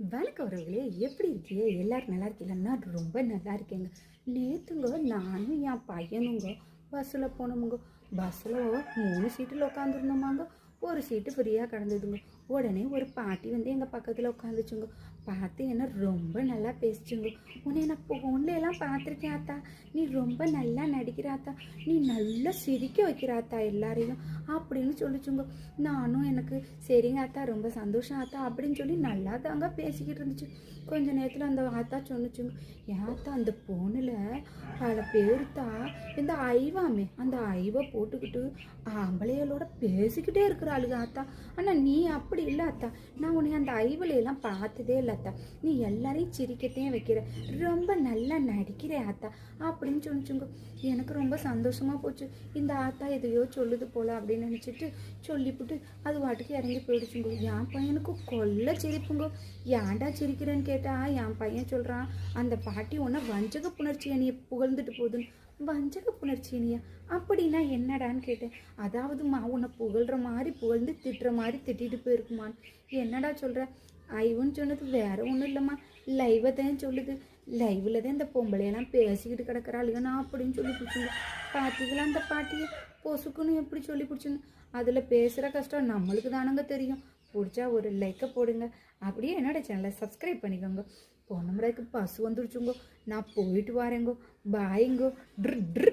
வணக்கம் உறவுகளே, எப்படி இருக்கீங்க? எல்லாரும் நல்லா இருக்கீங்களா? நான் ரொம்ப நல்லா இருக்கேங்க. நேற்றுங்க நானும் என் பையனுங்க பஸ்ஸில் போனோமுங்க. பஸ்ஸில் 3 சீட்டில் உட்காந்துருந்தோமாங்க. ஒரு சீட்டு ஃப்ரீயாக கிடந்ததுங்க. உடனே ஒரு பாட்டி வந்து எங்கள் பக்கத்தில் உட்காந்துச்சுங்க. பார்த்து என்ன ரொம்ப நல்லா பேசிச்சுங்க. உன்னை நான் ஃபோன்லாம் பார்த்துருக்கேன் ஆத்தா, நீ ரொம்ப நல்லா நடிக்கிறாத்தா, நீ நல்லா சிரிக்க வைக்கிறாத்தா எல்லாரையும் அப்படின்னு சொல்லிச்சுங்க. நானும் எனக்கு சரிங்க ஆத்தா, ரொம்ப சந்தோஷம் ஆத்தா அப்படின்னு சொல்லி நல்லா தாங்க பேசிக்கிட்டு இருந்துச்சு. கொஞ்ச நேரத்தில் அந்த ஆத்தா சொன்னிச்சுங்க, ஏத்தா அந்த பொண்ணில் பல பேருத்தா இந்த ஐவாமே அந்த ஐவை போட்டுக்கிட்டு ஆம்பளைகளோட பேசிக்கிட்டே இருக்கிறாளுங்க ஆத்தா. ஆனால் நீ அப்படி இல்லை ஆத்தா, நான் உன்னை அந்த ஐவிலையெல்லாம் பார்த்ததே இல்லை ஆத்தா, நீ எல்லாரையும் சிரிக்கத்தையும் வைக்கிற, ரொம்ப நல்லா நடிக்கிற ஆத்தா அப்படின்னு சொன்னிச்சுங்க. எனக்கு ரொம்ப சந்தோஷமாக போச்சு. இந்த ஆத்தா எதையோ சொல்லுது போல அப்படின்னு நினச்சிட்டு சொல்லிவிட்டு அது வாட்டுக்கு இறங்கி போயிடுச்சுங்க. என் பையனுக்கு கொல்ல சிரிப்புங்க. ஏன்டா சிரிக்கிறேன்னு கேட்டால் என் பையன் சொல்கிறான், அந்த பாட்டி ஒன்றை வஞ்சக புணர்ச்சி அணியை புகழ்ந்துட்டு போகுதுன்னு. வஞ்சக புணர்ச்சி அணியா அப்படின்னா என்னடான்னு கேட்டேன். அதாவது உன்னை புகழ்கிற மாதிரி புகழ்ந்து திட்டுற மாதிரி திட்டிட்டு போயிருக்குமான்னு. என்னடா சொல்கிற? ஐவன்னு சொன்னது வேற ஒன்றும் இல்லைம்மா, லைவை தான் சொல்லுது. லைவில் தான் இந்த பொம்பளையெல்லாம் பேசிக்கிட்டு கிடக்கிறாளுங்கண்ணா அப்படின்னு சொல்லி பிடிச்சுங்க. பார்த்தீங்களா அந்த பாட்டியை பொசுக்குன்னு எப்படி சொல்லி பிடிச்சுன்னு. அதில் பேசுகிற கஷ்டம் நம்மளுக்கு தானங்க தெரியும். பிடிச்சா ஒரு லைக்கை போடுங்க, அப்படியே என்னோட சேனலை சப்ஸ்கிரைப் பண்ணிக்கோங்க. பொண்ணு முறைக்கு பஸ் வந்துருச்சுங்கோ, நான் போயிட்டு வரேங்கோ, பாய்ங்கோ. ட்ரு ட்ரு.